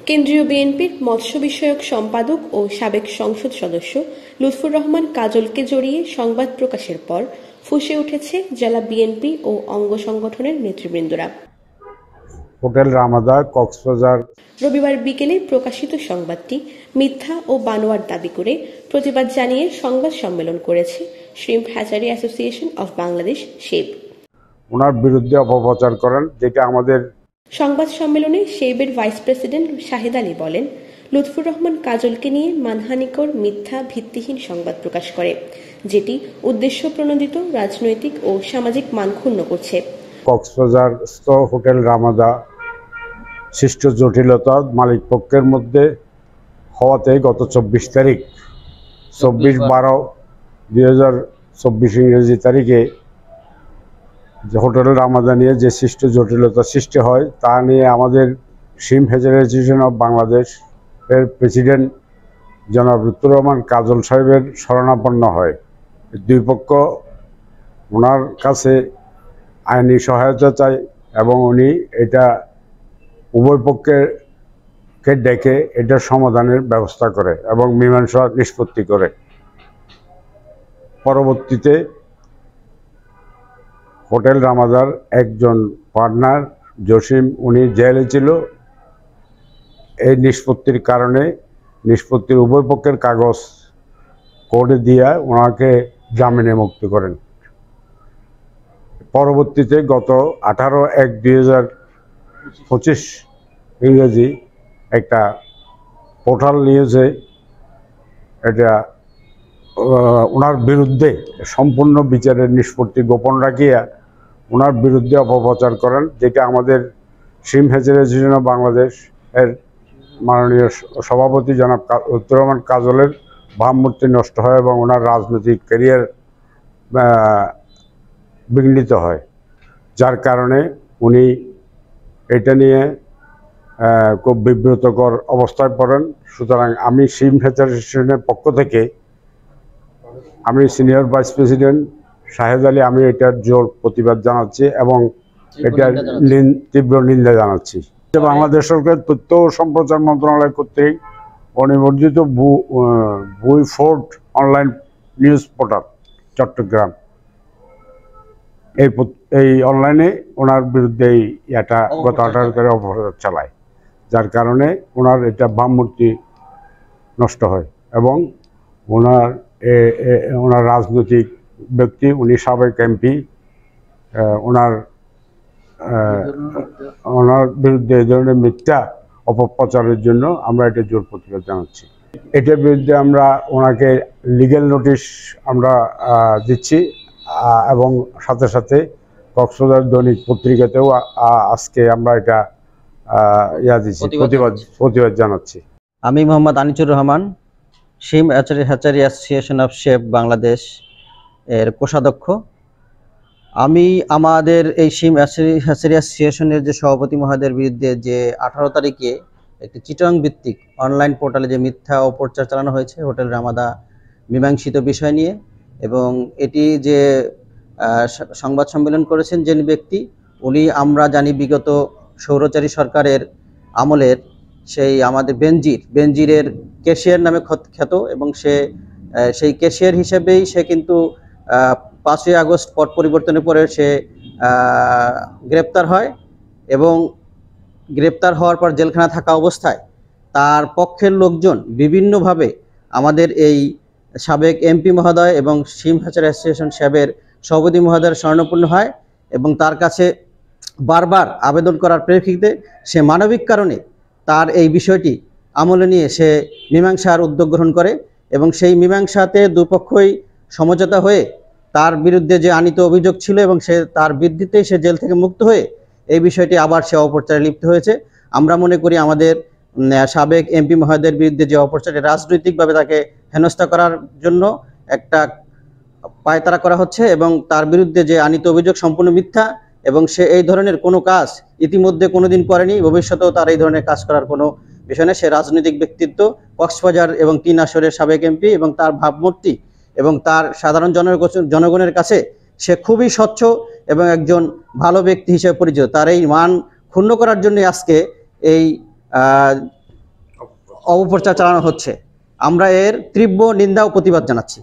কেন্দ্রীয় বিএনপির মৎস্য বিষয়ক সম্পাদক ও সাবেক সংসদ সদস্য লুৎফুর রহমান কাজলকে জড়িয়ে সংবাদ প্রকাশের পর ফুঁসে উঠেছে জেলা বিএনপি ও অঙ্গ সংগঠনের নেতৃবৃন্দরা। Hotel Ramada, Cox's Bazar. রবিবার বিকেলে প্রকাশিত সংবাদটি মিথ্যা ও বানোয়াট দাবি করে প্রতিবাদ জানিয়ে সংবাদ সম্মেলন করেছে shrimp hatchery association of Bangladesh SHEB. ওনার বিরুদ্ধে অপপ্রচার করেন, যেটা আমাদের। সংবাদ সম্মেলনে শেবের ভাইস প্রেসিডেন্ট শাহেদ আলী বলেন, লুৎফুর রহমান কাজলকে নিয়ে মানহানিকর, মিথ্যা, ভিত্তিহীন সংবাদ প্রকাশ করে, যেটি উদ্দেশ্য প্রণোদিত রাজনৈতিক ও সামাজিক মান ক্ষুণ্ণ করছে। কক্সবাজার হোটেল রামাদা সৃষ্ট জটিলতা মালিক পক্ষের মধ্যে হওয়াতে গত 24 তারিখ 24/12/2024 ইংরেজি তারিখে হোটেল রামাদা নিয়ে যে সৃষ্ট জটিলতা সৃষ্টি হয় তা নিয়ে আমাদের shrimp hatchery association of Bangladesh এর প্রেসিডেন্ট জনাব লুৎফুর রহমান কাজল সাহেবের শরণাপন্ন হয়। দুই পক্ষ ওনার কাছে আইনি সহায়তা চায় এবং উনি এটা উভয় পক্ষকে ডেকে এটার সমাধানের ব্যবস্থা করে এবং মীমাংসা নিষ্পত্তি করে। পরবর্তীতে হোটেল রামাদার একজন পার্টনার জসিম, উনি জেলে ছিল। এই নিষ্পত্তির কারণে নিষ্পত্তির উভয় পক্ষের কাগজ কোর্টে দিয়ে ওনাকে জামিনে মুক্তি করেন। পরবর্তীতে গত 18/1/2025 ইংরেজি একটা পোর্টাল নিউজে এটা ওনার বিরুদ্ধে সম্পূর্ণ বিচারের নিষ্পত্তি গোপন রাখিয়া ওনার বিরুদ্ধে অপপ্রচার করেন, যেটা আমাদের shrimp hatchery association of Bangladesh এর মাননীয় সভাপতি জনাব লুৎফুর রহমান কাজলের ভাবমূর্তি নষ্ট হয় এবং ওনার রাজনৈতিক ক্যারিয়ার বিঘ্নিত হয়, যার কারণে উনি এটা নিয়ে খুব বিব্রতকর অবস্থায় পড়েন। সুতরাং আমি শ্রিম্প হ্যাচারি অ্যাসোসিয়েশনের পক্ষ থেকে আমি senior vice president Shahed Ali, আমি এটার জোর প্রতিবাদ জানাচ্ছি এবং এটার তীব্র নিন্দা জানাচ্ছি। বাংলাদেশ সরকার তথ্য ও সম্প্রচার মন্ত্রণালয় কর্তৃক অনুমোদিত ভুইফোর্ট অনলাইন নিউজ পোর্টাল চট্টগ্রাম এই অনলাইনে ওনার বিরুদ্ধে এটা গত 18 তারিখে অপপ্রচার চালায়, যার কারণে ওনার এটা ভাবমূর্তি নষ্ট হয় এবং ওনার রাজনৈতিক ব্যক্তি, উনি সাবেক এমপি, ওনার বিরুদ্ধে এই ধরনের মিথ্যা অপপ্রচারের জন্য আমরা এটা জোর প্রতিবাদ জানাচ্ছি। এটার বিরুদ্ধে আমরা ওনাকে লিগ্যাল নোটিশ আমরা দিচ্ছি এবং সাথে সাথে কক্সবাজার দৈনিক পত্রিকাতেও আজকে আমরা এটা দিচ্ছি, প্রতিবাদ জানাচ্ছি। আমি Mohammad Anisur Rahman, shrimp hatchery association of SHEB Bangladesh এর কোষাধ্যক্ষ। আমি আমাদের এই শ্রিম্প হ্যাচারি অ্যাসোসিয়েশনের যে সভাপতি মহোদয়ের বিরুদ্ধে যে 18 তারিখে একটি চিটাং ভিত্তিক অনলাইন পোর্টালে যে মিথ্যা অপপ্রচার চালানো হয়েছে হোটেল রামাদা মীমাংসিত বিষয় নিয়ে, এবং এটি যে সংবাদ সম্মেলন করেছেন যে ব্যক্তি, উনি আমরা জানি বিগত স্বৈরাচারী সরকারের আমলের সেই আমাদের বেনজিরের ক্যাশিয়ার নামে খ্যাত, এবং সেই ক্যাশিয়ার হিসেবেই সে কিন্তু 5ই আগস্ট পট পরিবর্তনের পরে সে গ্রেপ্তার হয় এবং গ্রেপ্তার হওয়ার পর জেলখানা থাকা অবস্থায় তার পক্ষের লোকজন বিভিন্নভাবে আমাদের এই সাবেক এমপি মহোদয় এবং শ্রিম্প হ্যাচারি অ্যাসোসিয়েশন শেবের সভাপতি মহোদয়ের শরণাপন্ন হয় এবং তার কাছে বারবার আবেদন করার প্রেক্ষিতে সে মানবিক কারণে তার এই বিষয়টি আমলে নিয়ে সে মীমাংসার উদ্যোগ গ্রহণ করে এবং সেই মীমাংসাতে দুপক্ষই সমঝোতা হয়ে তার বিরুদ্ধে যে আনীত অভিযোগ ছিল এবং সে তার ভিত্তিতেই সে জেল থেকে মুক্ত হয়ে এই বিষয়টি আবার সে অপপ্রচারে লিপ্ত হয়েছে। আমরা মনে করি আমাদের সাবেক এমপি মহোদয়ের বিরুদ্ধে যে অপপ্রচারে রাজনৈতিকভাবে তাকে হেনস্থা করার জন্য একটা পায়তারা করা হচ্ছে এবং তার বিরুদ্ধে যে আনীত অভিযোগ সম্পূর্ণ মিথ্যা এবং সে এই ধরনের কোনো কাজ ইতিমধ্যে কোনোদিন করেনি, ভবিষ্যতেও তার এই ধরনের কাজ করার কোনো বিষয় নেই। সে রাজনৈতিক ব্যক্তিত্ব, কক্সবাজার এবং 3 আসরের সাবেক এমপি, এবং তার ভাবমূর্তি এবং তার সাধারণ জনগণের কাছে সে খুবই স্বচ্ছ এবং একজন ভালো ব্যক্তি হিসেবে পরিচিত। তার এই মান ক্ষুণ্ণ করার জন্য আজকে এই অপপ্রচার চালানো হচ্ছে। আমরা এর তীব্র নিন্দা ও প্রতিবাদ জানাচ্ছি।